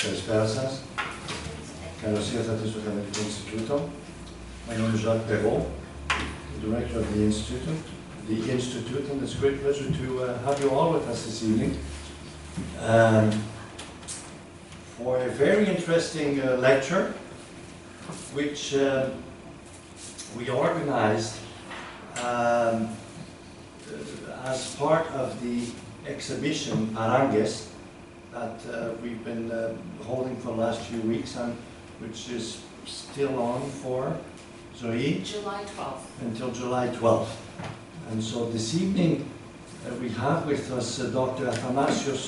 Καλησπέρα σας. Καλώς ήρθατε στο Hellenic Institute. My name is Jacques Perrault, the director of the Institute, and it's a great pleasure to have you all with us this evening for a very interesting lecture, which we organized as part of the exhibition Arangues that we've been holding for the last few weeks, and which is still on for July 12th. Until July 12th. And so this evening we have with us Dr. Athanasios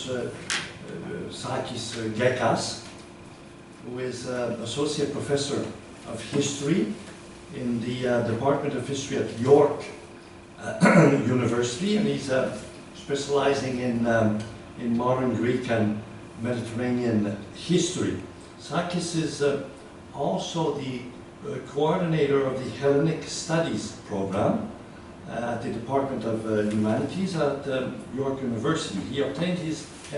Sakis Gekas, who is Associate Professor of History in the Department of History at York University, and he's specializing in modern Greek and Mediterranean history. Sakis is also the coordinator of the Hellenic Studies program at the Department of Humanities at York University. He obtained his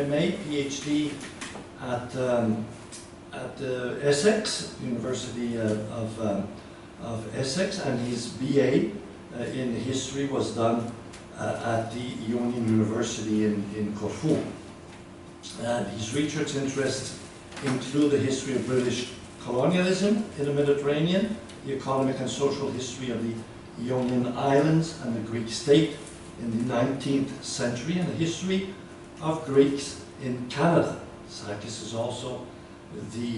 MA, PhD at Essex, University of Essex, and his BA in history was done at the Ionian University in Corfu. And his research interests include the history of British colonialism in the Mediterranean, the economic and social history of the Ionian Islands and the Greek state in the 19th century, and the history of Greeks in Canada. Sakis is also the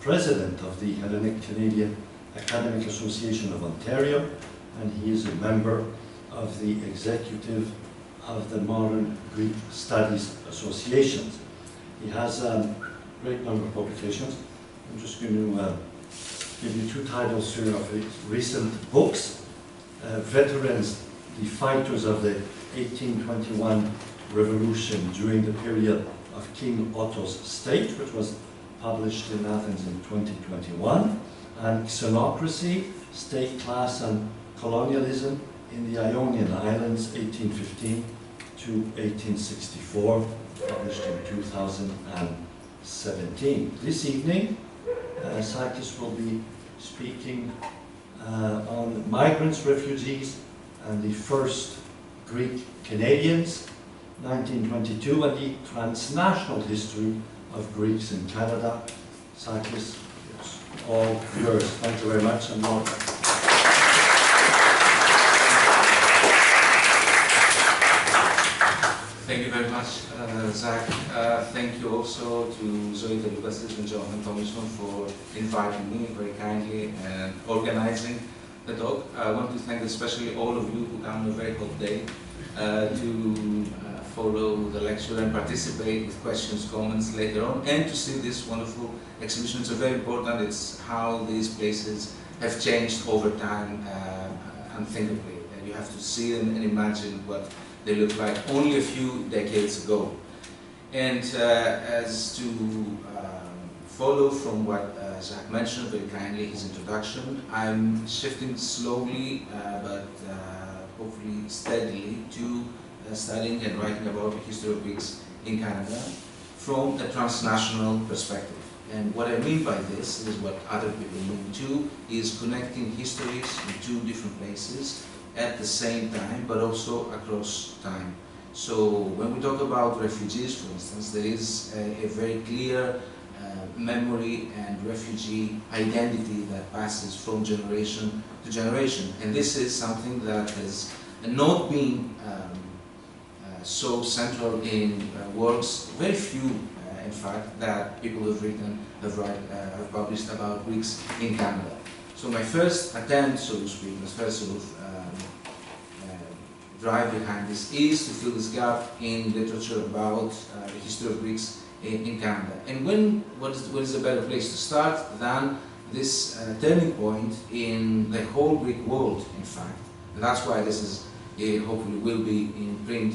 president of the Hellenic Canadian Academic Association of Ontario, and he is a member of the executive of the Modern Greek Studies Associations. He has a great number of publications. I'm just going to give you two titles here of his recent books. Veterans, the Fighters of the 1821 Revolution during the period of King Otto's State, which was published in Athens in 2021, and Xenocracy, State, Class and Colonialism in the Ionian Islands, 1815 to 1864, published in 2017. This evening, Sakis will be speaking on migrants, refugees, and the first Greek Canadians, 1922, and the transnational history of Greeks in Canada. Sakis, it's all yours. Thank you very much, and welcome. Thank you very much, Zach. Thank you also to Zoe Teloukas and Jonathan Thomason for inviting me very kindly and organizing the talk. I want to thank especially all of you who come on a very hot day to follow the lecture and participate with questions, comments later on, and to see this wonderful exhibition. It's very important. It's how these places have changed over time unthinkably. And you have to see them and imagine what they look like only a few decades ago. And as to follow from what Zach mentioned very kindly, his introduction, I'm shifting slowly but hopefully steadily to studying and writing about the history of Greeks in Canada from a transnational perspective. And what I mean by this is what other people mean too, is connecting histories in two different places at the same time, but also across time. So when we talk about refugees, for instance, there is a very clear memory and refugee identity that passes from generation to generation. And this is something that has not been so central in works, very few in fact, that people have written, have published about Greeks in Canada. So my first attempt, so to speak, my first sort of drive behind this is to fill this gap in literature about the history of Greeks in Canada. And what is a better place to start than this turning point in the whole Greek world, in fact. And that's why this is, hopefully will be in print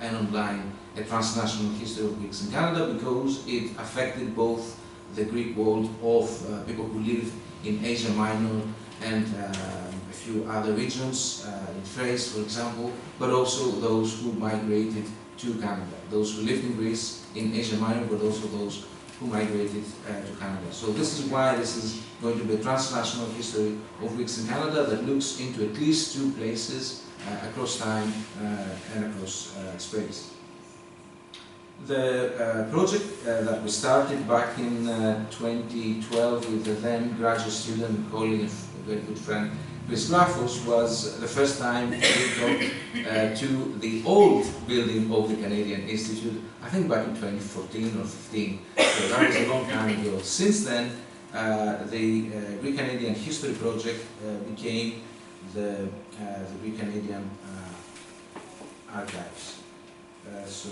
and online, a transnational history of Greeks in Canada, because it affected both the Greek world of people who lived in Asia Minor and a few other regions, in Thrace, for example, but also those who migrated to Canada, those who lived in Greece, in Asia Minor, but also those who migrated to Canada. So this is why this is going to be a transnational history of Greeks in Canada that looks into at least two places across time and across space. The project that we started back in 2012 with the then graduate student, colleague, and very good friend, Chris Grafos, was the first time we got to the old building of the Canadian Institute, I think back in 2014 or 15, so that was a long time ago. Since then, the Greek-Canadian History Project became the Greek-Canadian Archives. So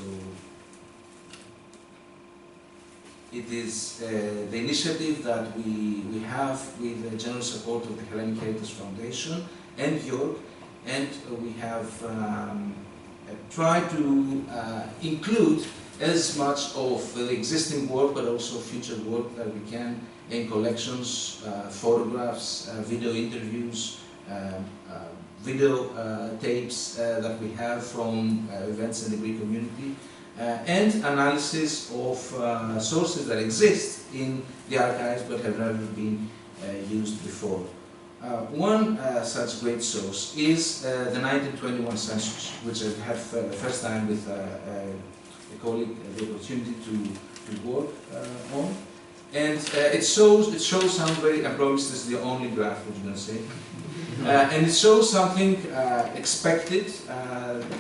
it is the initiative that we have with the general support of the Hellenic Heritage Foundation and York, and we have tried to include as much of the existing work but also future work that we can in collections, photographs, video interviews, video tapes that we have from events in the Greek community, and analysis of sources that exist in the archives but have never been used before. One such great source is the 1921 census, which I had the first time with a colleague the opportunity to work on. And it shows some very, I promise this is the only graph which I'm going to say. And it shows something expected.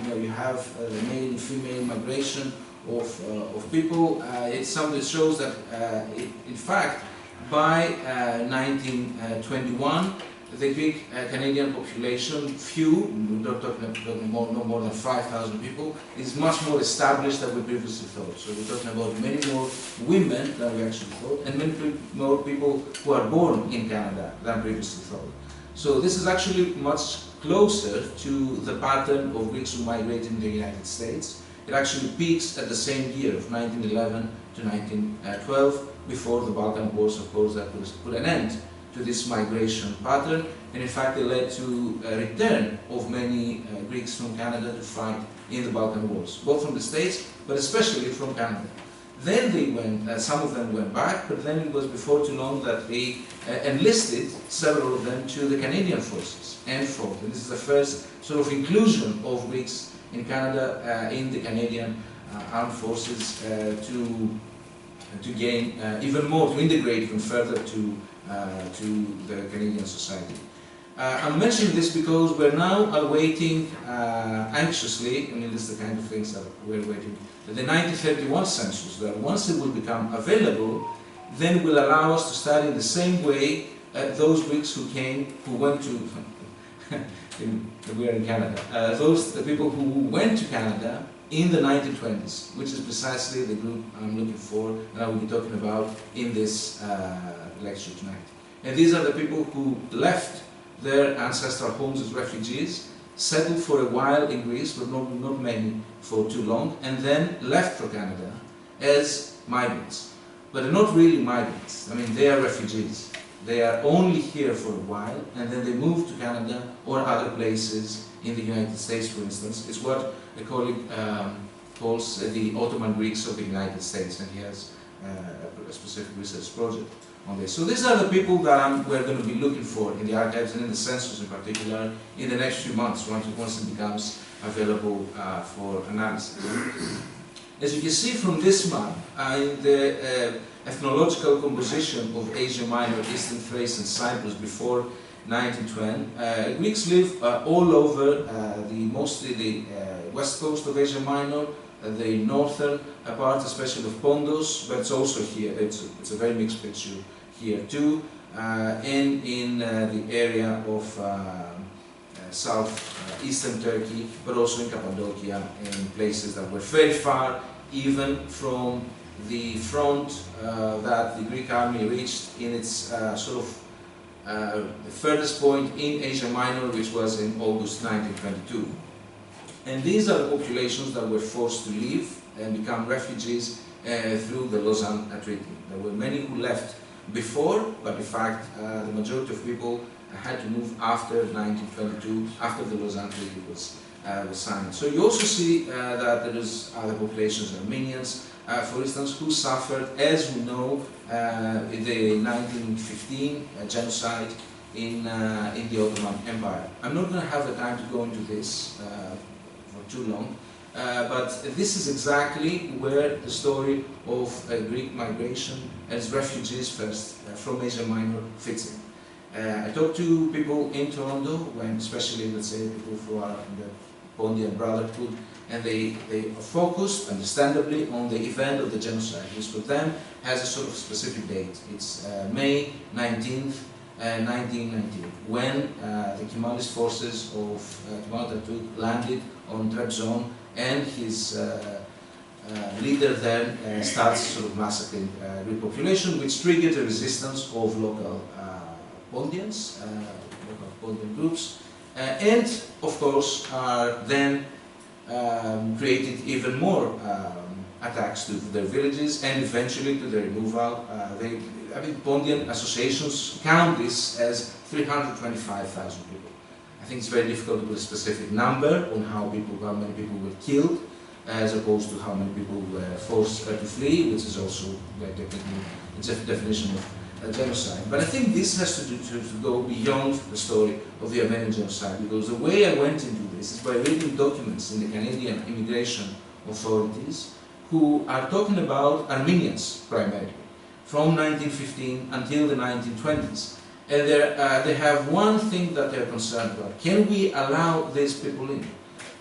You have male and female migration of people. It's something that shows that, in fact, by 1921, the Greek Canadian population, few, we're not talking no more than 5,000 people, is much more established than we previously thought. So we're talking about many more women than we actually thought, and many more people who are born in Canada than previously thought. So this is actually much closer to the pattern of Greeks who migrated in the United States. It actually peaks at the same year of 1911 to 1912, before the Balkan Wars, of course, that put an end to this migration pattern, and in fact they led to a return of many Greeks from Canada to fight in the Balkan Wars, both from the States, but especially from Canada. Then they went, some of them went back, but then it was before too long that they enlisted, several of them, to the Canadian forces and fought. And this is the first sort of inclusion of Greeks in Canada in the Canadian armed forces to gain even more, to integrate even further to the Canadian society. I'm mentioning this because we're now awaiting anxiously, I mean this is the kind of things that we're waiting, the 1931 census, that once it will become available, then will allow us to study in the same way those Greeks who went to, we are in Canada, the people who went to Canada in the 1920s, which is precisely the group I'm looking for and I will be talking about in this lecture tonight. And these are the people who left their ancestral homes as refugees, settled for a while in Greece, but not many for too long, and then left for Canada as migrants. But they're not really migrants. I mean, they are refugees. They are only here for a while, and then they move to Canada or other places in the United States, for instance. It's what a colleague calls the Ottoman Greeks of the United States, and he has a specific research project on this. So these are the people that we're going to be looking for in the archives and in the census in particular in the next few months, once it becomes available for analysis. As you can see from this map, the ethnological composition of Asia Minor, Eastern Thrace and Cyprus before 1910, Greeks live all over mostly the west coast of Asia Minor, the northern part, especially of Pontus, but it's also here, it's a very mixed picture here too, and in the area of southeastern Turkey, but also in Cappadocia and places that were very far even from the front that the Greek army reached in its the furthest point in Asia Minor, which was in August 1922. And these are the populations that were forced to leave and become refugees through the Lausanne Treaty. There were many who left before, but in fact the majority of people had to move after 1922, after the Lausanne Treaty was signed. So you also see that there is other populations, Armenians, for instance, who suffered, as we know, in the 1915 genocide in the Ottoman Empire. I'm not going to have the time to go into this for too long, but this is exactly where the story of Greek migration as refugees first from Asia Minor fits in. I talked to people in Toronto, when especially, let's say, people who are in the Pondian Brotherhood, and they are focused, understandably, on the event of the genocide, which for them has a sort of specific date. It's May 19th, 1919, when the Kemalist forces of Kemal Atatürk landed on Trabzon, and his leader then starts sort of massacring Greek population, which triggered the resistance of local Pondians, local Pondian groups, and of course are then created even more attacks to their villages and eventually to the removal. I mean, Pondian associations count this as 325,000 people. I think it's very difficult to put a specific number on how many people were killed, as opposed to how many people were forced to flee, which is also technically it's a definition of genocide. But I think this has to go beyond the story of the Armenian genocide, because the way I went into this is by reading documents in the Canadian immigration authorities who are talking about Armenians primarily, from 1915 until the 1920s. And they have one thing that they're concerned about. Can we allow these people in?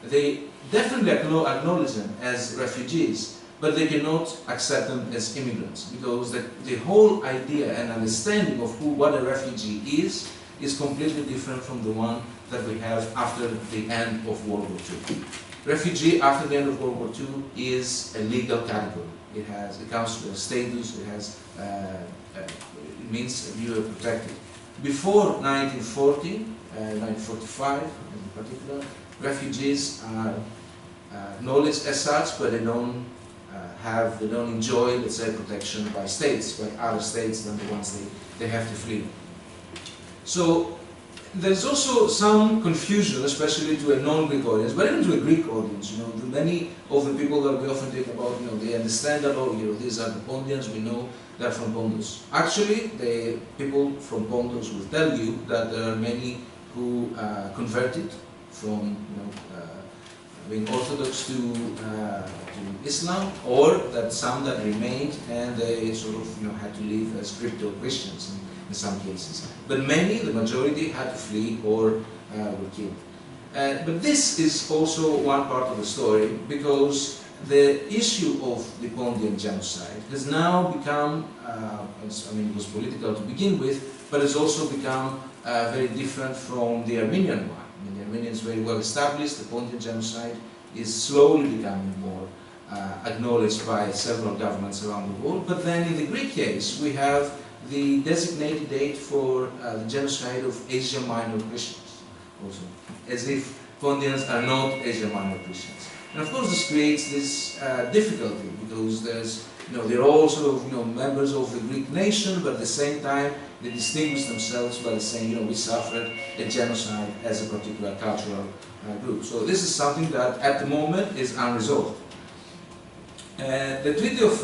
They definitely acknowledge them as refugees, but they cannot accept them as immigrants, because the whole idea and understanding of what a refugee is completely different from the one that we have after the end of World War II. Refugee after the end of World War II is a legal category. It comes with a status, it means you are protected. Before 1940, 1945 in particular, refugees are acknowledged as such, but they don't enjoy, let's say, protection by states, by other states than the ones they have to flee. So there's also some confusion, especially to a non-Greek audience, but even to a Greek audience. Many of the people that we often talk about, they understand that, these are the Pondians, we know they're from Pontus. Actually, the people from Pontus will tell you that there are many who converted from being Orthodox to Islam, or that some that remained and they sort of had to live as crypto-Christians in some cases. But many, the majority, had to flee or were killed. But this is also one part of the story, because the issue of the Pondian genocide has now become, it was political to begin with, but it's also become very different from the Armenian one. The Armenian is very well established. The Pondian genocide is slowly becoming more acknowledged by several governments around the world. But then in the Greek case, we have the designated date for the genocide of Asia Minor Christians, also, as if Pondians are not Asia Minor Christians. And of course this creates this difficulty, because they're all sort of members of the Greek nation, but at the same time they distinguish themselves by saying, we suffered a genocide as a particular cultural group. So this is something that at the moment is unresolved. The Treaty of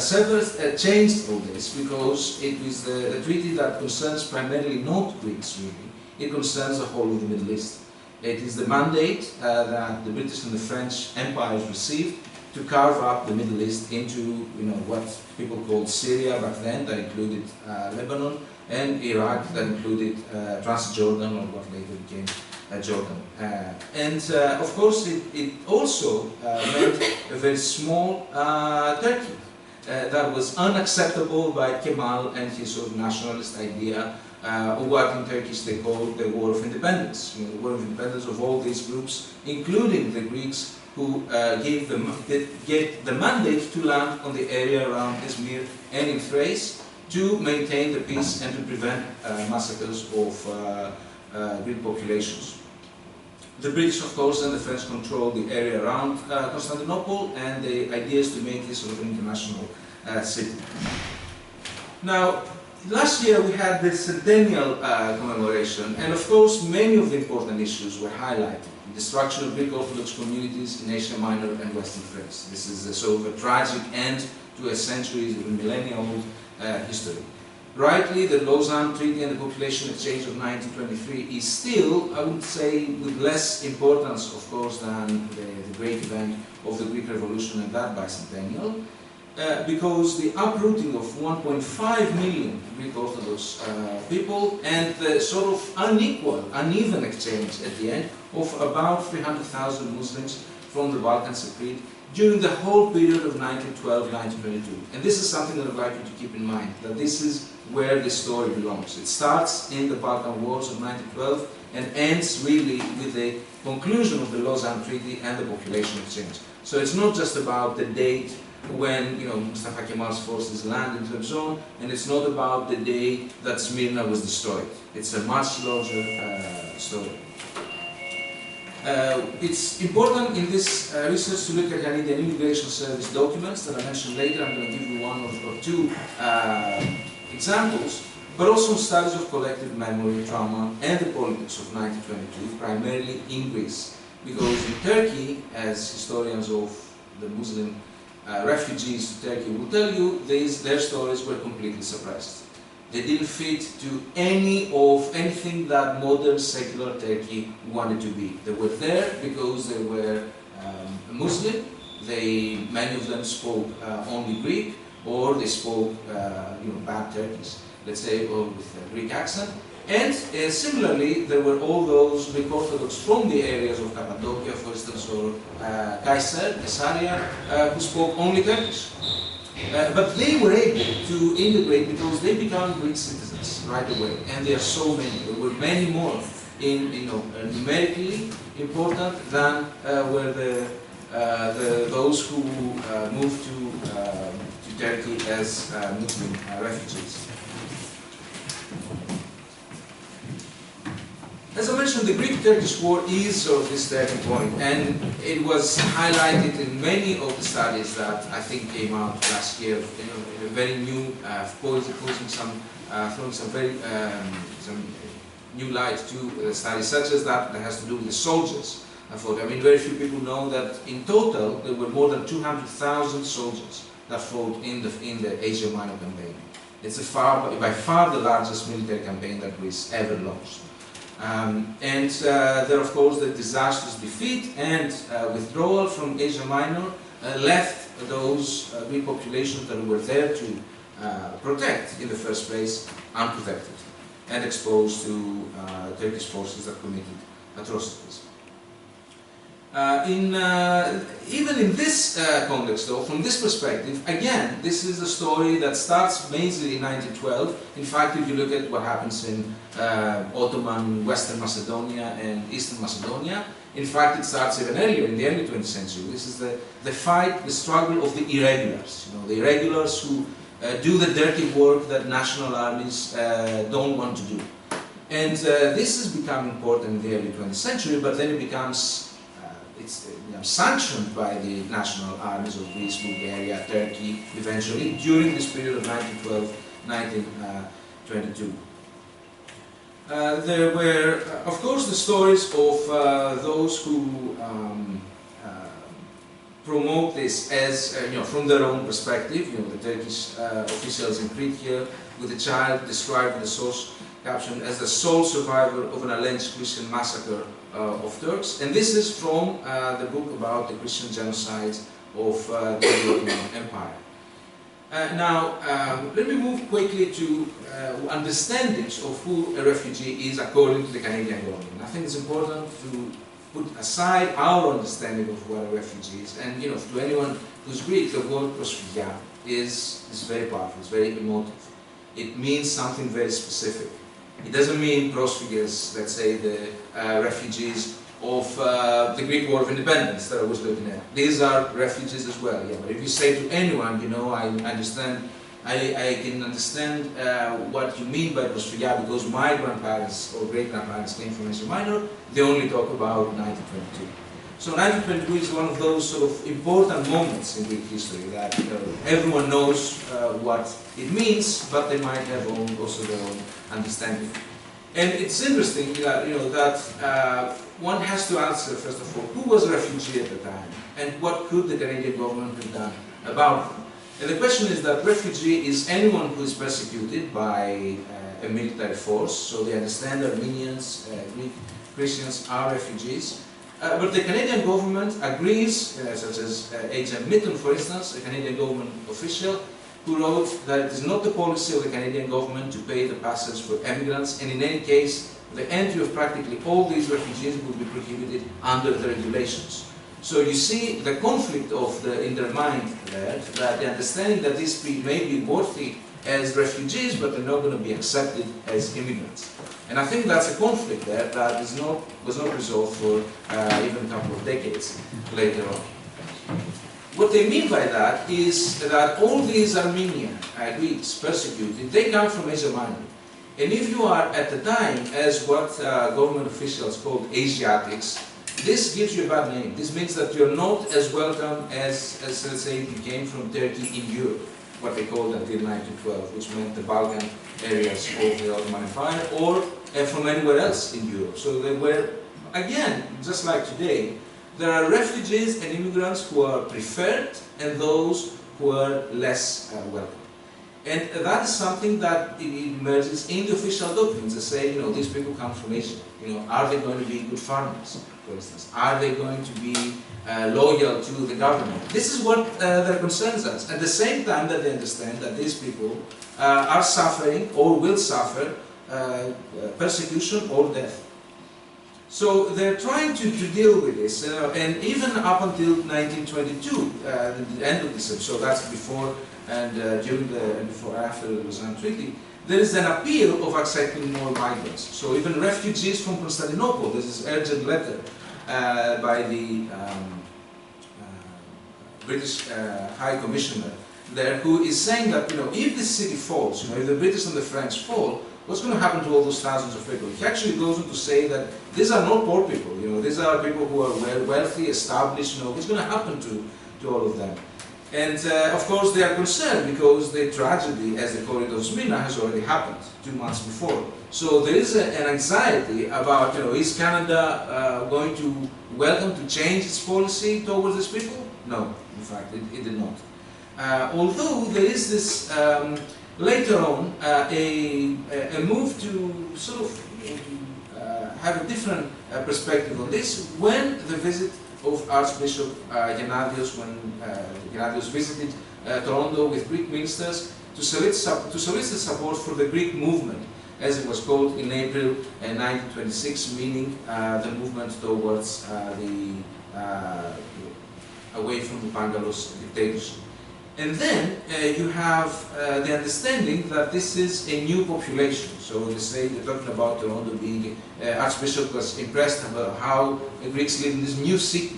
Sevres changed all this, because it was the treaty that concerns primarily not Greeks really. It concerns the whole of the Middle East. It is the mandate that the British and the French empires received to carve up the Middle East into what people called Syria back then, that included Lebanon, and Iraq, that included Transjordan, or what later became Jordan. Of course it also meant a very small Turkey that was unacceptable by Kemal and his sort of nationalist idea of what in Turkish they called the War of Independence. The War of Independence of all these groups, including the Greeks, who gave the mandate to land on the area around Izmir and in Thrace to maintain the peace and to prevent massacres of Greek populations. The British, of course, and the French controlled the area around Constantinople, and the idea is to make this sort of an international city. Now, last year we had the centennial commemoration, and of course many of the important issues were highlighted. The destruction of Greek Orthodox communities in Asia Minor and Western Thrace. This is a sort of a tragic end to a centuries, even millennia-old history. Rightly, the Lausanne Treaty and the population exchange of 1923 is still, I would say, with less importance, of course, than the great event of the Greek Revolution and that bicentennial, because the uprooting of 1.5 million Greek Orthodox people and the sort of unequal, uneven exchange at the end of about 300,000 Muslims from the Balkans agreed during the whole period of 1912-1922. And this is something that I'd like you to keep in mind, that this is where the story belongs. It starts in the Balkan Wars of 1912 and ends really with the conclusion of the Lausanne Treaty and the population exchange. So it's not just about the date when Mustafa Kemal's forces land in Trabzon, and it's not about the day that Smyrna was destroyed. It's a much larger story. It's important in this research to look at the Indian Immigration Service documents that I mentioned later. I'm going to give you one or two examples, but also studies of collective memory, trauma, and the politics of 1922, primarily in Greece. Because in Turkey, as historians of the Muslim refugees to Turkey will tell you, their stories were completely suppressed. They didn't fit to anything that modern secular Turkey wanted to be. They were there because they were Muslim. Many of them spoke only Greek, or they spoke bad Turkish, let's say, or with a Greek accent. And similarly, there were all those Greek Orthodox from the areas of Cappadocia, for instance, or Caesarea, who spoke only Turkish. But they were able to integrate because they became Greek citizens right away, and there are so many. There were many more numerically important than were those who moved to Turkey as Muslim refugees. As I mentioned, the Greek-Turkish War is sort of this turning point, and it was highlighted in many of the studies that I think came out last year. In a very new, throwing some very some new light to studies such as that has to do with the soldiers. I mean, very few people know that in total there were more than 200,000 soldiers that fought in the Asia Minor campaign. It's by far the largest military campaign that Greece ever launched. And there, of course, the disastrous defeat and withdrawal from Asia Minor left those Greek populations that were there to protect in the first place unprotected and exposed to Turkish forces that committed atrocities. Even in this context, though, from this perspective, again, this is a story that starts mainly in 1912. In fact, if you look at what happens in Ottoman Western Macedonia and Eastern Macedonia, in fact, it starts even earlier, in the early 20th century. This is the fight, the struggle of the irregulars. The irregulars who do the dirty work that national armies don't want to do. And this has become important in the early 20th century, but then it becomes sanctioned by the national armies of Greece, Bulgaria, Turkey, eventually, during this period of 1912-1922. There were, of course, the stories of those who promote this as, from their own perspective. The Turkish officials in Crete here, with the child described in the source caption as the sole survivor of an alleged Christian massacre of Turks, and this is from the book about the Christian genocide of the Ottoman Empire. Now, let me move quickly to understandings of who a refugee is according to the Canadian government. I think it's important to put aside our understanding of what a refugee is, and to anyone who's Greek, the word prosphygia is very powerful, it's very emotive. It means something very specific. It doesn't mean prosphygis, let's say the refugees of the Greek War of Independence that I was looking at. These are refugees as well, yeah. But if you say to anyone, I understand, I can understand what you mean by prosphygia because my grandparents or great-grandparents came from Asia Minor, they only talk about 1922. So 1922 is one of those sort of important moments in Greek history that everyone knows what it means, but they might have also their own understanding. And it's interesting that, that one has to answer, first of all, who was a refugee at the time, and what could the Canadian government have done about them? And the question is that refugee is anyone who is persecuted by a military force, so they understand Armenians, Greek Christians are refugees. But the Canadian government agrees, such as Agent Mitton, for instance, a Canadian government official, who wrote that it is not the policy of the Canadian government to pay the passage for emigrants, and in any case, the entry of practically all these refugees would be prohibited under the regulations. So you see the conflict in their mind there, that the understanding that these people may be worthy as refugees, but they're not going to be accepted as immigrants. And I think that's a conflict there that was not resolved for even a couple of decades later on. What they mean by that is that all these Armenian Greeks persecuted, they come from Asia Minor. And if you are at the time as what government officials called Asiatics, this gives you a bad name. This means that you're not as welcome as let's say, if you came from Turkey in Europe, what they called until 1912, which meant the Balkan areas of the Ottoman Empire, or from anywhere else in Europe. So they were, again, just like today, there are refugees and immigrants who are preferred and those who are less welcome. And that is something that emerges in the official documents that say, these people come from Asia. Are they going to be good farmers, for instance? Are they going to be loyal to the government? This is what their concerns us. At the same time that they understand that these people are suffering or will suffer persecution or death. So they're trying to deal with this, and even up until 1922, the end of this, so that's before and during and before after the Lausanne Treaty, there is an appeal of accepting more migrants. So even refugees from Constantinople, there's this urgent letter by the British High Commissioner there, who is saying that if this city falls, if the British and the French fall, what's going to happen to all those thousands of people? He actually goes on to say that these are not poor people, these are people who are wealthy, established, what's going to happen to all of them? And of course they are concerned because the tragedy, as they call it, of Smyrna has already happened 2 months before. So there is an anxiety about, is Canada going to welcome to change its policy towards these people? No, in fact, it did not. Although there is this, later on, a move to sort of have a different perspective on this when the visit of Archbishop Gennadios, when Gennadios visited Toronto with Greek ministers to solicit support for the Greek movement, as it was called in April 1926, meaning the movement towards away from the Pangalos dictatorship. And then you have the understanding that this is a new population. So they say, they're talking about Toronto being, Archbishop was impressed about how the Greeks live in this new city.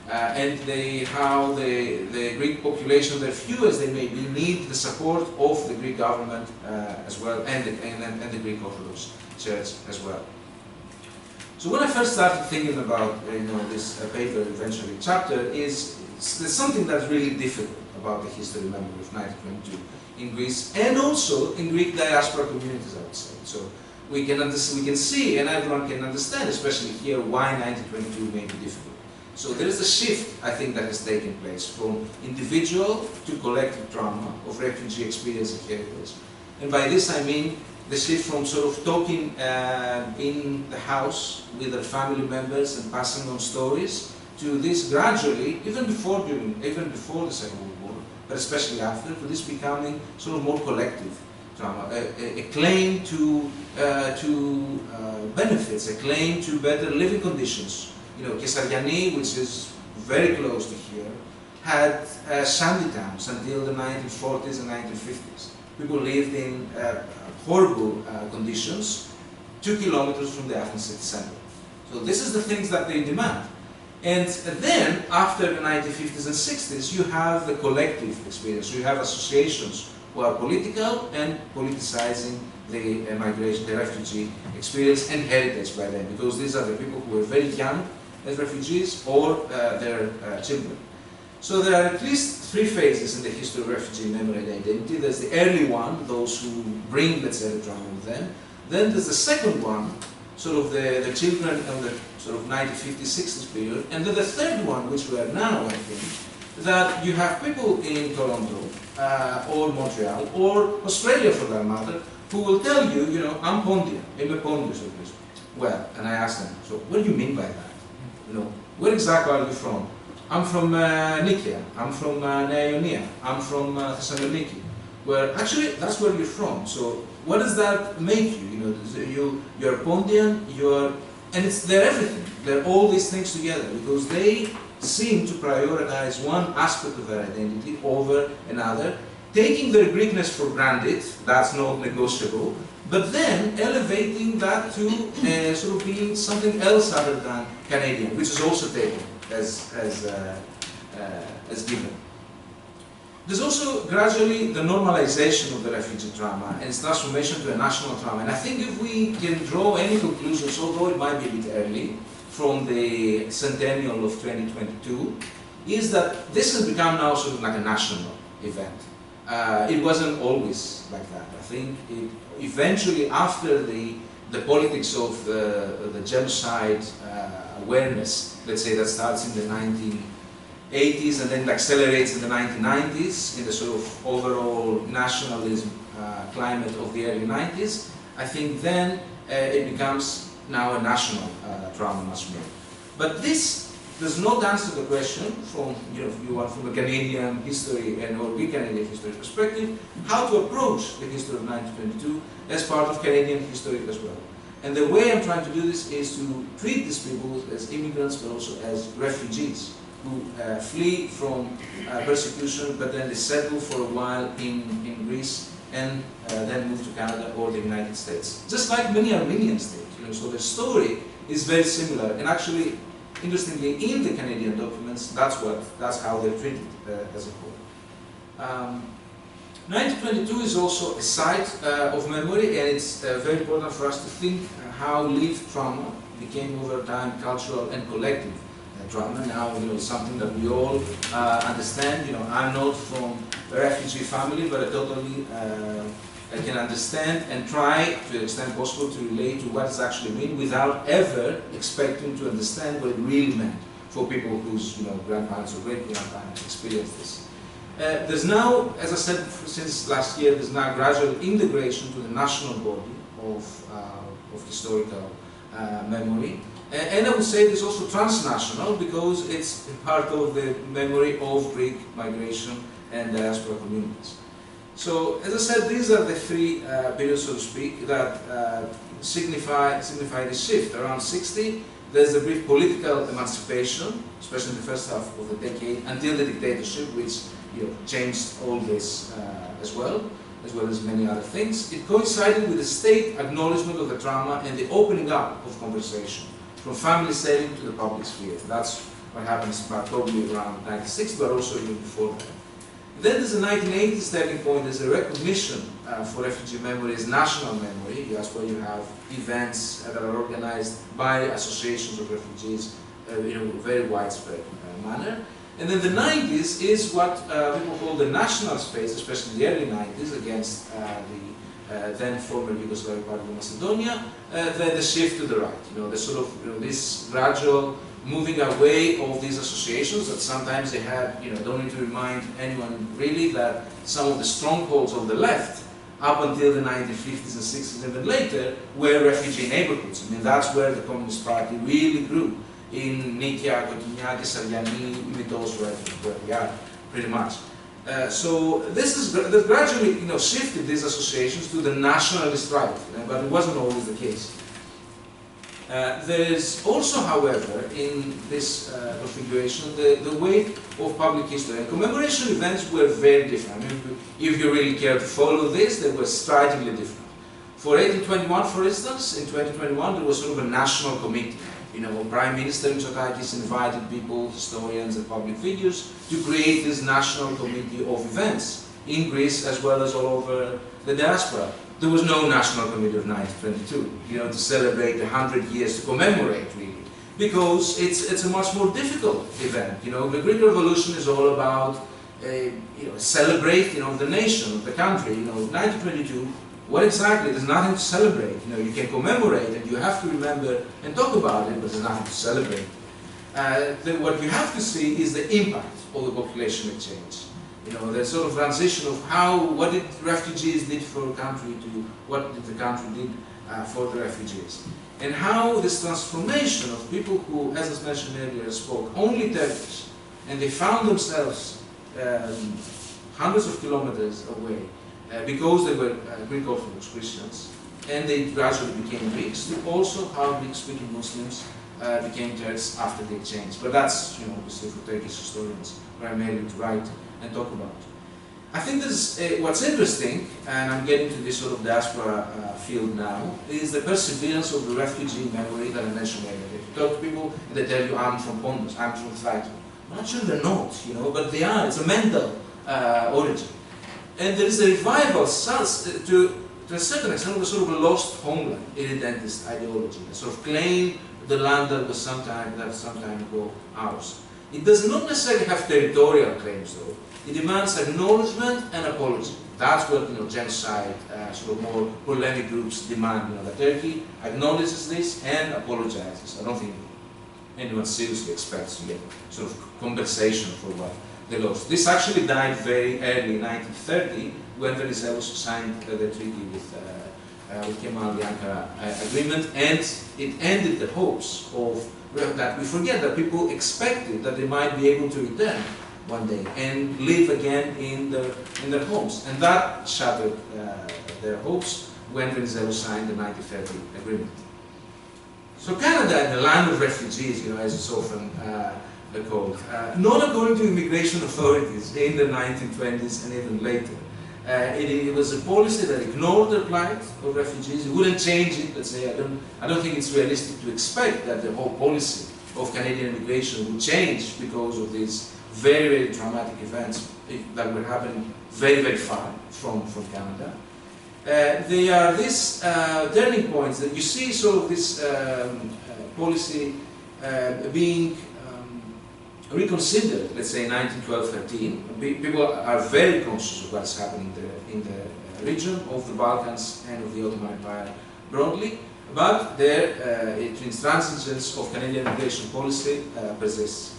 And how the Greek population, their few as they may be, need the support of the Greek government as well, and the Greek Orthodox Church as well. So when I first started thinking about this paper, eventually chapter, there's something that's really difficult about the history, remember, of 1922 in Greece, and also in Greek diaspora communities, I would say. So we can see, and everyone can understand, especially here, why 1922 may be difficult. So there is a shift, I think, that has taken place from individual to collective trauma of refugee experience and heritage. And by this I mean the shift from sort of talking in the house with their family members and passing on stories to this gradually, even before the Second World War, but especially after, to this becoming sort of more collective trauma, a claim to benefits, a claim to better living conditions. Kesariani, which is very close to here, had shanty towns until the 1940s and 1950s. People lived in horrible conditions, 2 kilometers from the Athens city center. So this is the things that they demand. And then, after the 1950s and 60s, you have the collective experience. You have associations who are political and politicizing the migration, the refugee experience and heritage by then, because these are the people who were very young as refugees or their children. So there are at least three phases in the history of refugee memory and identity. There's the early one, those who bring, let's say, the trauma with them. Then there's the second one, sort of the children of the sort of 1950s, 60s period. And then the third one, which we are now, I think, that you have people in Toronto or Montreal or Australia for that matter, who will tell you, you know, I'm Pondian, I'm a Pondius of this. Well, and I ask them, so what do you mean by that? You know, where exactly are you from? I'm from Nikia, I'm from Nea Ionia, I'm from Thessaloniki. Where actually that's where you're from. So what does that make you? You know, you're Pondian, and they're everything. They're all these things together because they seem to prioritize one aspect of their identity over another, taking their Greekness for granted, that's not negotiable, but then elevating that to sort of being something else other than Canadian, which is also taken as given. There's also gradually the normalization of the refugee trauma and its transformation to a national trauma. And I think if we can draw any conclusions, although it might be a bit early, from the centennial of 2022, is that this has become now sort of like a national event. It wasn't always like that. I think it eventually, after the politics of the genocide awareness, let's say, that starts in the 1980s and then it accelerates in the 1990s, in the sort of overall nationalism climate of the early 90s, I think then it becomes now a national trauma much more. But this does not answer the question from, you know, if you want, from a Canadian history and or Greek Canadian history perspective, how to approach the history of 1922 as part of Canadian history as well. And the way I'm trying to do this is to treat these people as immigrants, but also as refugees who flee from persecution, but then they settle for a while in Greece and then move to Canada or the United States. Just like many Armenians did, you know, so their story is very similar. And actually, interestingly, in the Canadian documents, that's how they're treated as a whole. 1922 is also a site of memory, and it's very important for us to think how lived trauma became over time cultural and collective trauma. Now, you know, something that we all understand. You know, I'm not from a refugee family, but I totally I can understand and try, to the extent possible, to relate to what it actually means without ever expecting to understand what it really meant for people whose, you know, grandparents or great-grandparents experienced this. There's now, as I said, since last year, there's now gradual integration to the national body of historical memory. And I would say there's also transnational because it's part of the memory of Greek migration and diaspora communities. So, as I said, these are the three periods, so to speak, that signify the shift. Around 60, there's the brief political emancipation, especially in the first half of the decade, until the dictatorship, which, you know, changed all this as well as many other things. It coincided with the state acknowledgement of the trauma and the opening up of conversation from family setting to the public sphere. That's what happens probably around 96, but also even before that. Then there's a 1980s turning point. There's a recognition for refugee memory as national memory. That's where you have events that are organized by associations of refugees in a very widespread manner. And then the 90s is what people call the national space, especially the early 90s, against the then former Yugoslav Republic of Macedonia, the shift to the right. You know, the sort of, you know, this gradual moving away of these associations that sometimes they had, you know, don't need to remind anyone really that some of the strongholds of the left up until the 1950s and 60s and then later were refugee neighborhoods. I mean, that's where the Communist Party really grew. In Nikia, Kokinia, Kesariani, Mitos, where we are, pretty much. So this is gradually, you know, shifted these associations to the nationalist right, but it wasn't always the case. There is also, however, in this configuration, the weight of public history. And commemoration events were very different. I mean, if you really care to follow this, they were strikingly different. For 1821, for instance, in 2021, there was sort of a national committee. You know, Prime Minister Sakis invited people, historians and public figures, to create this national committee of events in Greece as well as all over the diaspora. There was no national committee of 1922, you know, to celebrate 100 years, to commemorate really because it's a much more difficult event. You know, the Greek Revolution is all about celebrate, the nation, of the country. 1922. What exactly? There's nothing to celebrate. You can commemorate and you have to remember and talk about it, but there's nothing to celebrate. What you have to see is the impact of the population exchange. The sort of transition of what did refugees did for a country to what did the country did for the refugees. And how this transformation of people who, as I mentioned earlier, spoke only Turkish, and they found themselves hundreds of kilometers away because they were Greek Orthodox Christians, and they gradually became Greeks, to also how Greek-speaking Muslims became Turks after the exchange. But that's, obviously for Turkish historians primarily to write and talk about. I think this, what's interesting, and I'm getting to this sort of diaspora field now, is the perseverance of the refugee memory that I mentioned earlier. You talk to people and they tell you, I'm from Pontus, I'm from Thrace. I'm not sure they're not, but they are. It's a mental origin. And there is a revival to a certain extent of a sort of a lost homeland, irredentist ideology, a sort of claim the land that was some time ago ours. It does not necessarily have territorial claims, though. It demands acknowledgement and apology. That's what genocide, sort of more polemic groups demand. That Turkey acknowledges this and apologizes. I don't think anyone seriously expects to get sort of compensation for what they lost. This actually died very early in 1930 when Venizelos signed the treaty with Kemal, the Ankara agreement, and it ended the hopes of that. We forget that people expected that they might be able to return one day and live again in their homes, and that shattered their hopes when Venizelos signed the 1930 agreement. So Canada, the land of refugees, as it's often called, not according to immigration authorities in the 1920s and even later. It was a policy that ignored the plight of refugees. It wouldn't change it. Let's say I don't think it's realistic to expect that the whole policy of Canadian immigration would change because of these very, very traumatic events that were happening very, very far from Canada. They are these turning points that you see sort of this policy being reconsidered, let's say in 1912-13. People are very conscious of what's happening in the region of the Balkans and of the Ottoman Empire broadly, but the intransigence of Canadian immigration policy persists.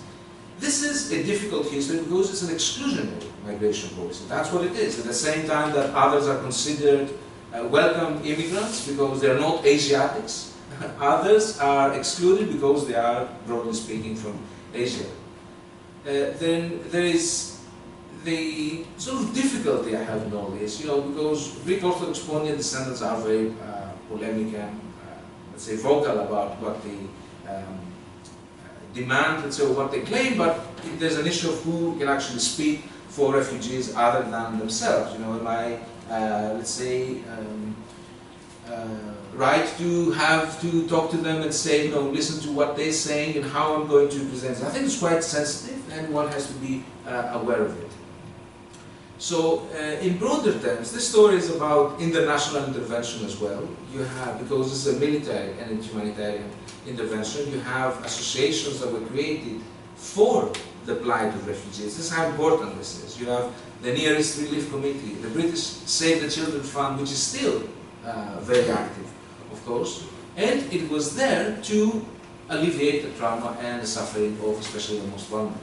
This is a difficult history because it's an exclusionary migration policy. That's what it is. At the same time that others are considered welcome immigrants because they're not Asiatics, others are excluded because they are, broadly speaking, from Asia. Then there is the sort of difficulty I have in all this, because Greek Orthodox Pontian descendants are very polemic and, let's say, vocal about what they demand, let's say, or what they claim, but there's an issue of who can actually speak for refugees other than themselves. Am I, let's say, right to have to talk to them and say, listen to what they're saying and how I'm going to present it. I think it's quite sensitive and one has to be aware of it. So, in broader terms, this story is about international intervention as well. You have, because this is a military and humanitarian intervention, you have associations that were created for the plight of refugees. This is how important this is. You have the Near East Relief Committee, the British Save the Children Fund, which is still very active, of course, and it was there to alleviate the trauma and the suffering of especially the most vulnerable.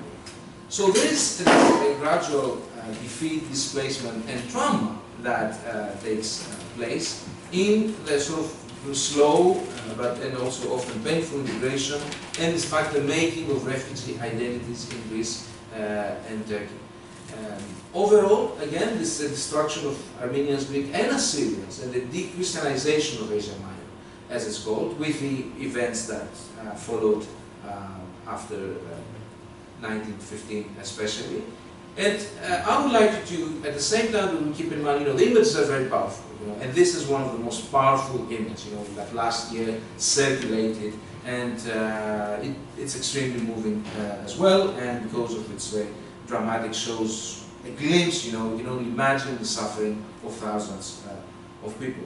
So there is a gradual defeat, displacement and trauma that takes place in the sort of slow but and also often painful integration and in fact the making of refugee identities in Greece and Turkey. Overall, again, this is the destruction of Armenians, Greek and Assyrians and the de-Christianization of Asia Minor, as it's called, with the events that followed after 1915 especially. And I would like you to, at the same time, we keep in mind, the images are very powerful, and this is one of the most powerful images, that last year circulated, and it's extremely moving as well, and because of its very dramatic shows a glimpse, you can only imagine the suffering of thousands of people.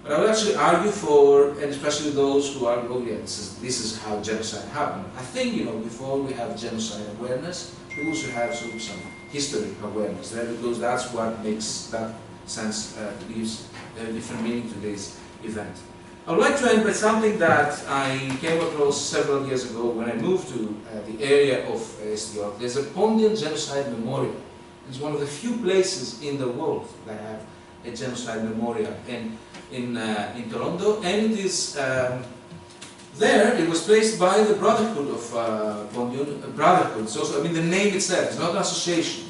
But I would actually argue for, and especially those who argue, oh yeah, this is how genocide happened. I think, you know, before we have genocide awareness, we also have sort of some history awareness there, because that's what makes that sense, gives a different meaning to this event. I would like to end with something that I came across several years ago when I moved to the area of SDR. There's a Pondian Genocide Memorial. It's one of the few places in the world that have a genocide memorial in Toronto, and it is there. It was placed by the Brotherhood of Pondian Brotherhood. So, I mean, the name itself is not an association.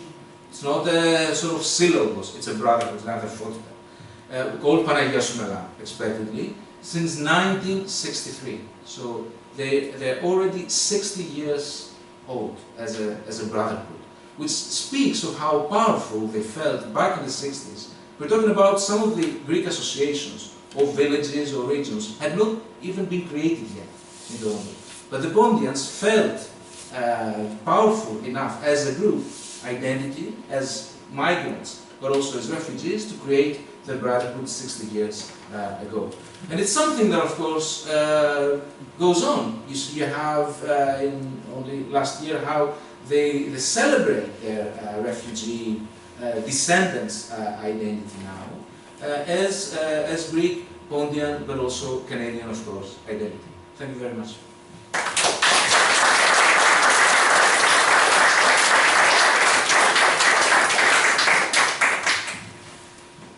It's not a sort of syllabus. It's a brotherhood, another photograph, called Panagios Mela, expectedly, since 1963. So they're already 60 years old as a brotherhood, which speaks of how powerful they felt back in the 60s. We're talking about some of the Greek associations of villages or regions had not even been created yet in Toronto. But the Pondians felt powerful enough as a group, identity, as migrants, but also as refugees, to create the Brotherhood 60 years ago. And it's something that, of course, goes on. You have, only last year, how they celebrate their refugee descendants' identity now, as Greek, Pondian, but also Canadian, of course, identity. Thank you very much.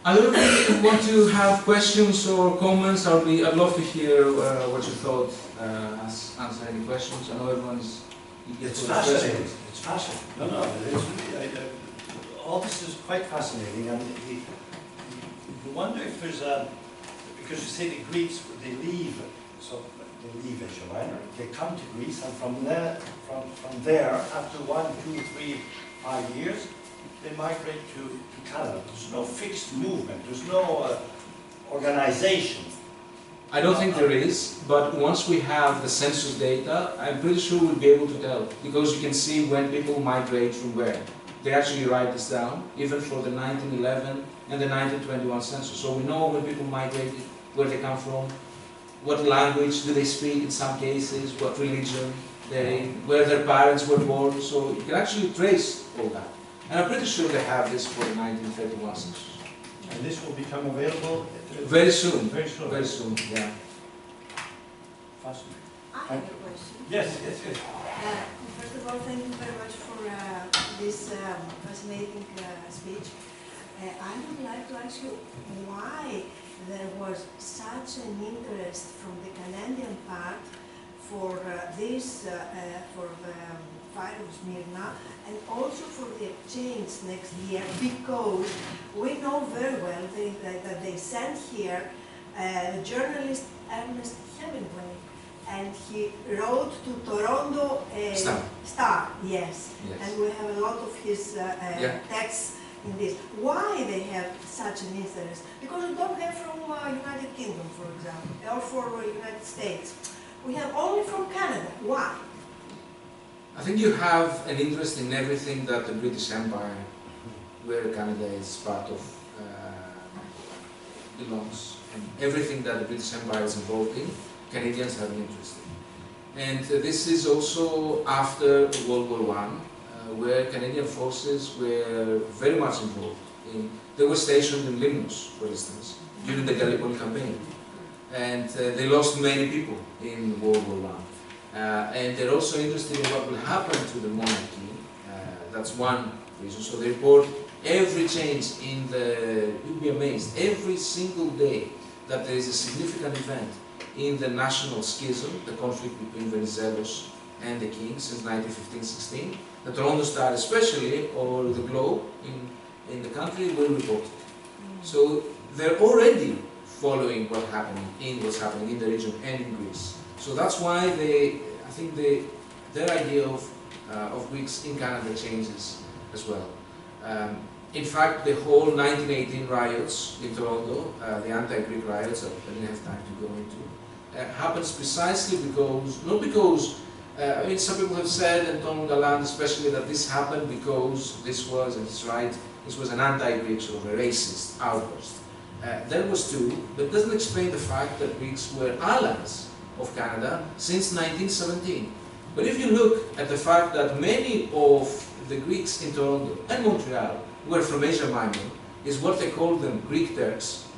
I don't really want to have questions or comments. I'd love to hear what you thought. Answer any questions. I know everyone is. It's fascinating. It's fascinating. No, it's really, all this is quite fascinating, and you wonder if there's a, because you say the Greeks, they leave, so they leave Asia Minor, they come to Greece, and from there, after 1, 2, 3, 5 years, they migrate to Canada. There's no fixed movement, there's no organization. I don't think there is, but once we have the census data, I'm pretty sure we'll be able to tell, because you can see when people migrate from where. They actually write this down, even for the 1911 and the 1921 census. So we know when people migrated, where they come from, what language do they speak in some cases, what religion, where their parents were born. So you can actually trace all that. And I'm pretty sure they have this for the 1931 census. And this will become available very soon. Very soon. Very soon, yeah. Fascinating. I have a question. Yes. First of all, thank you very much for this fascinating speech. I would like to ask you why there was such an interest from the Canadian part for this, for the fire of Smyrna, and also for the exchange next year, because we know very well that they sent here the journalist Ernest Hemingway, and he wrote to Toronto Star, yes. And we have a lot of his texts in this. Why they have such an interest? Because we don't have from United Kingdom, for example, or for United States. We have only from Canada. Why? I think you have an interest in everything that the British Empire, where Canada is part of, belongs, and everything that the British Empire is involved in, Canadians have an interest in. And this is also after World War I, where Canadian forces were very much involved. They were stationed in Limnos, for instance, during the Gallipoli campaign. And they lost many people in World War I. And they're also interested in what will happen to the monarchy. That's one reason. So they report every change in the, you'll be amazed, every single day that there is a significant event in the national schism, the conflict between Venizelos and the king since 1915-16, the Toronto Star especially, or the Globe in the country, will report it. So they're already following what's happening in the region and in Greece. So that's why I think their idea of Greeks in Canada changes as well. In fact, the whole 1918 riots in Toronto, the anti-Greek riots that I didn't have time to go into, happens precisely because, not because, I mean, some people have said, and Tom Galland especially, that this happened because this was, and he's right, this was an anti-Greek, sort of a racist outburst. That was two, but doesn't explain the fact that Greeks were allies of Canada since 1917. But if you look at the fact that many of the Greeks in Toronto and Montreal were from Asia Minor, is what they called them Greek Turks,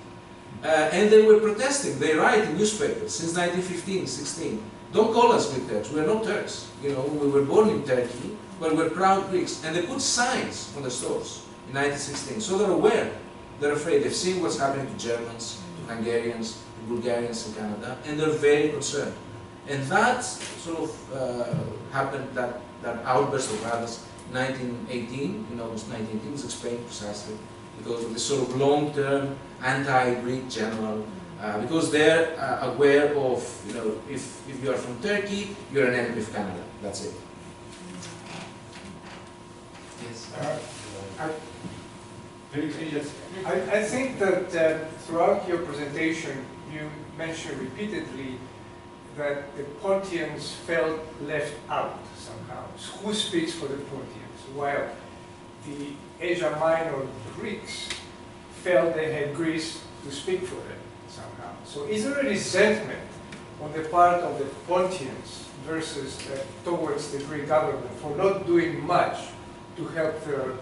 and they were protesting. They write in newspapers since 1915, 16. Don't call us Greek Turks. We're not Turks. You know, we were born in Turkey, but we're proud Greeks. And they put signs on the stores in 1916. So they're aware. They're afraid. They've seen what's happening to Germans, to Hungarians, to Bulgarians in Canada, and they're very concerned. And that sort of happened, that outburst of violence in 1918, in August 1918, was explained precisely because of this sort of long-term anti-Greek general, because they're aware of, you know, if you are from Turkey, you're an enemy of Canada. That's it. Yes. Yes. I think that throughout your presentation, you mentioned repeatedly that the Pontians felt left out somehow. Who speaks for the Pontians? While the Asia Minor Greeks felt they had Greece to speak for them somehow. So is there a resentment on the part of the Pontians versus towards the Greek government for not doing much to help their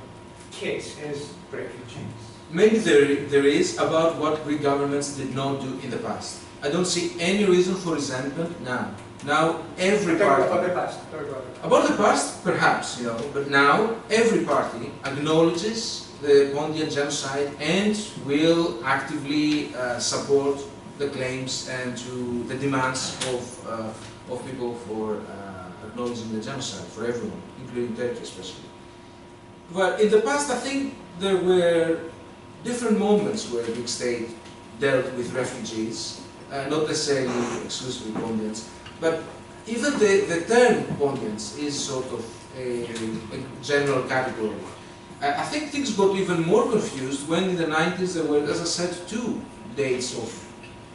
case as refugees? Maybe there is about what Greek governments did not do in the past. I don't see any reason for resentment now. Now every party... About the past. About the past, perhaps, you know, but now every party acknowledges the Pontian genocide and will actively support the claims and to the demands of people for acknowledging the genocide for everyone, including Turkey especially. But in the past, I think there were different moments where the Greek state dealt with refugees, not necessarily exclusively Pontians, but even the term Pontians is sort of a general category. I think things got even more confused when in the 90s there were, as I said, two dates of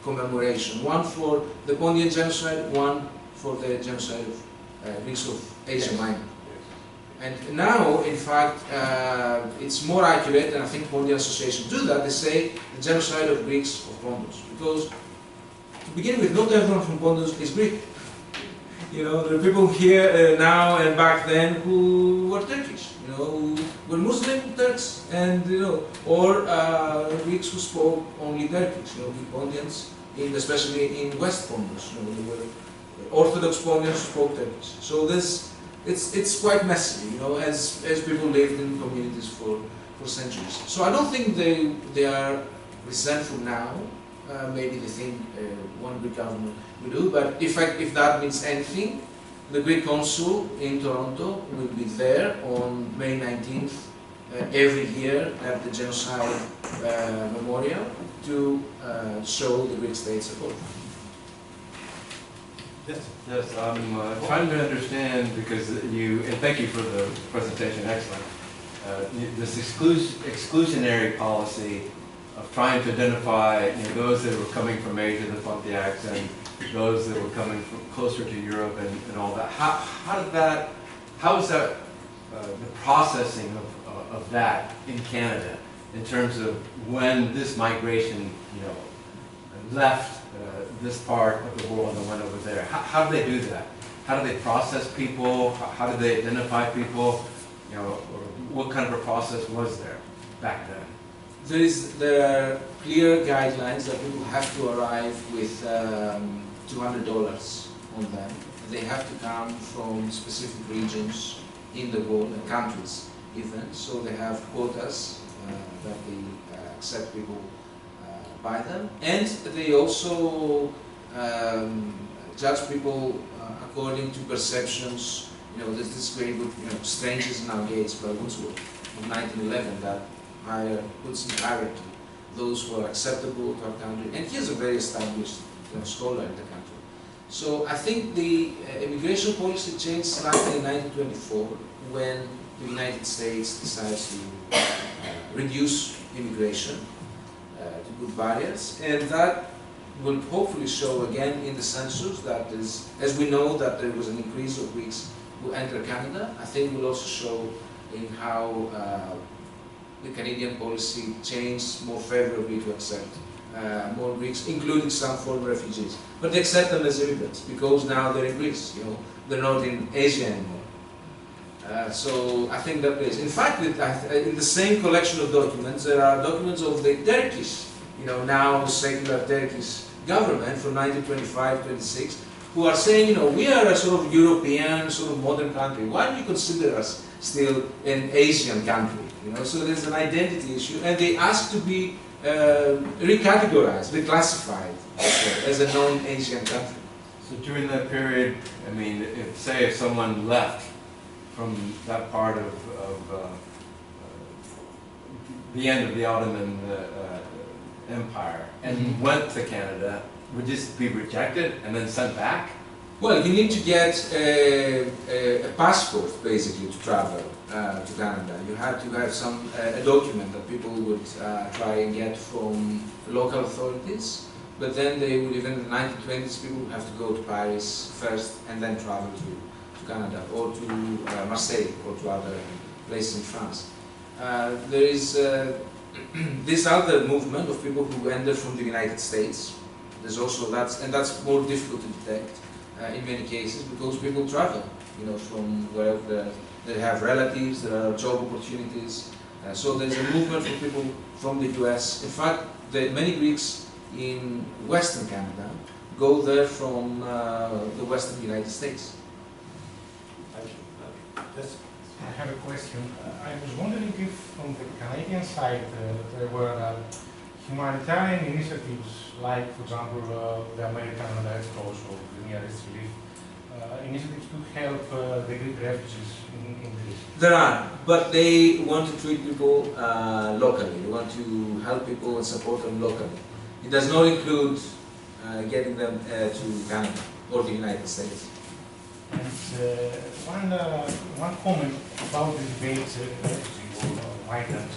commemoration. One for the Pontian genocide, one for the genocide of Greeks of Asia Minor. And now, in fact, it's more accurate, and I think Pontian Association do that, they say the genocide of Greeks of Pontus. Because, to begin with, not everyone from Pontus is Greek. You know, there are people here now and back then who were Turkish, you know, who were Muslim Turks, and, you know, or Greeks who spoke only Turkish, you know, Pontians, especially in West Pontus, you know, there were Orthodox Pontians who spoke Turkish. So this, it's quite messy, you know, as people lived in communities for centuries. So I don't think they are resentful now. Maybe they think one Greek government will do, but if that means anything, the Greek consul in Toronto will be there on May 19th every year at the Genocide Memorial to show the Greek state support. Yes, I'm trying to understand, because and thank you for the presentation, excellent. This exclusionary policy of trying to identify, you know, those that were coming from Asia, the Pontiacs, and those that were coming from closer to Europe and all that. How is that the processing of that in Canada in terms of when this migration, you know, left this part of the world and went over there? How do they do that? How do they process people? How do they identify people? You know, or what kind of a process was there back then? There are clear guidelines that people have to arrive with $200 on them. They have to come from specific regions in the world and countries even. So they have quotas that they accept people by them, and they also judge people according to perceptions. You know, there's this great book, you know, Strangers in Our Gates by Wordsworth of 1911 that puts in hierarchy those who are acceptable to our country, and he is a very established, you know, scholar in the country. So I think the immigration policy changed slightly in 1924 when the United States decides to reduce immigration, to put barriers, and that will hopefully show again in the census that is, as we know that there was an increase of Greeks who enter Canada. I think it will also show in how the Canadian policy changed more favorably to accept more Greeks, including some foreign refugees. But they accept them as immigrants because now they're in Greece, you know, they're not in Asia anymore. So I think that plays. In fact, in the same collection of documents, there are documents of the Turkish, you know, now secular Turkish government from 1925-26, who are saying, you know, we are a sort of European, sort of modern country. Why do you consider us still an Asian country? You know, so there's an identity issue, and they ask to be recategorized, reclassified as a non-Asian country. So during that period, I mean, if someone left from that part of the end of the Ottoman Empire and went to Canada, would this be rejected and then sent back? Well, you need to get a passport, basically, to travel to Canada. You have to have a document that people would try and get from local authorities, but then they would, even in the 1920s, people would have to go to Paris first and then travel to Canada, or to Marseille, or to other places in France. There is this other movement of people who entered from the United States. There's also that's more difficult to detect in many cases because people travel, you know, from wherever they have relatives, there are job opportunities. So there's a movement for people from the US. In fact, many Greeks in Western Canada go there from the Western United States. Yes. I have a question. I was wondering if from the Canadian side there were humanitarian initiatives, like, for example, the American Red Cross or the Nearest Relief, initiatives to help the Greek refugees in Greece. There are, but they want to treat people locally. They want to help people and support them locally. It does not include getting them to Canada or the United States. And one comment about the debate, refugee or migrant.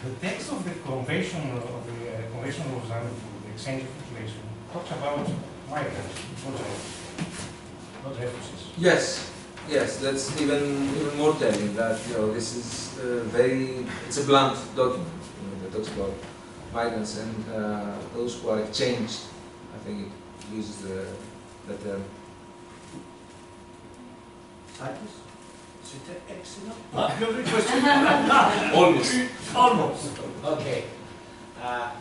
The text of the Convention of Lausanne for the exchange of population talks about migrants, not refugees. Yes, yes, that's even more telling that, you know, this is it's a blunt document, you know, that talks about migrants and those who are exchanged. I think it uses the term. Sakis? C'était excellent. Your question? Almost. Almost. Okay.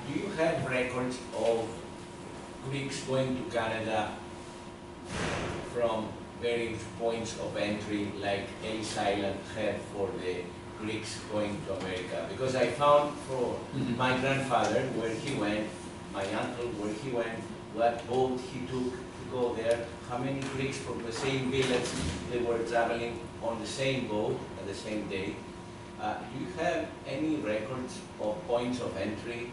Do you have records of Greeks going to Canada from various points of entry, like Ellis Island had for the Greeks going to America? Because I found for my grandfather where he went, my uncle where he went, what boat he took to go there, how many Greeks from the same village they were traveling on the same boat at the same day. Do you have any records of points of entry?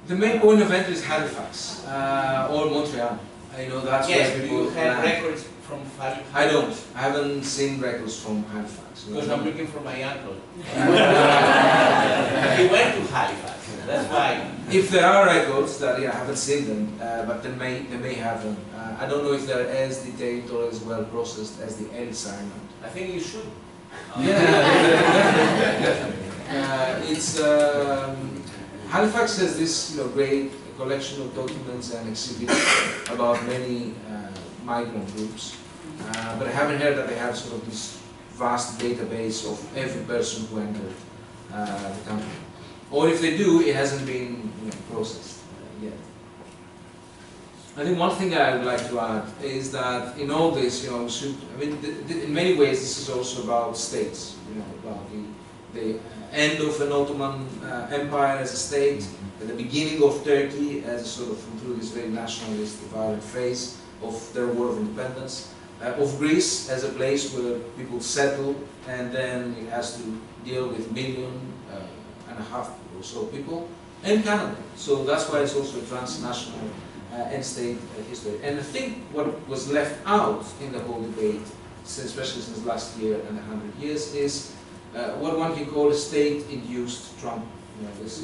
The main point of entry is Halifax or Montreal. I know that's Yes, where do people you have land. records from Halifax? I don't. I haven't seen records from Halifax. Because I'm looking for my uncle. He went to Halifax, that's why. If there are records that I haven't seen them, but they may have them. I don't know if they're as detailed or as well processed as the Ellis Island. I think you should. Definitely. It's Halifax has this, you know, great collection of documents and exhibits about many migrant groups, but I haven't heard that they have sort of this vast database of every person who entered the country. Or if they do, it hasn't been, you know, processed yet. I think one thing I would like to add is that in all this, you know, in many ways this is also about states, you know, about the end of an Ottoman Empire as a state, at the beginning of Turkey as a sort of through this very nationalist, violent phase of their war of independence, of Greece as a place where people settle and then it has to deal with 1.5 million or so people, and Canada. So that's why it's also a transnational end-state history. And I think what was left out in the whole debate, especially since last year and 100 years, is what one can call a state-induced trauma. You know, this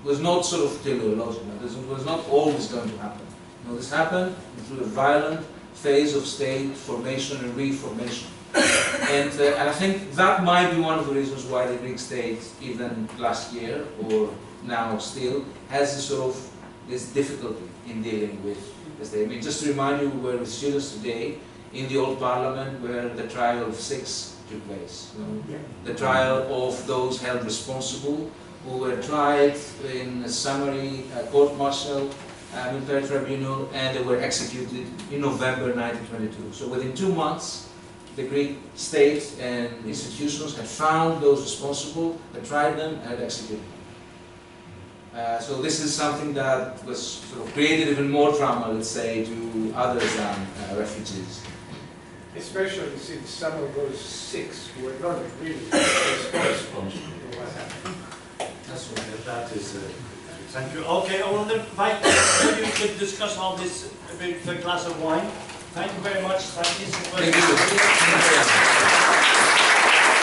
was not sort of teleological. This was not always going to happen. You know, this happened through a violent phase of state formation and reformation. And I think that might be one of the reasons why the Greek state, even last year or now still, has this sort of this difficulty in dealing with the state. I mean, just to remind you, we were with students today in the old parliament where the trial of 6 took place. You know? The trial of those held responsible who were tried in a summary court-martial military tribunal, and they were executed in November 1922. So within 2 months, the Greek state and institutions had found those responsible, had tried them, and had executed them. So this is something that was sort of created even more trauma, let's say, to others than refugees. Especially since some of those 6 were not really responsible for what happened. That's right. That is thank you. Okay, I will invite you to discuss all this with a glass of wine. Thank you very much, Sakis. Thank you.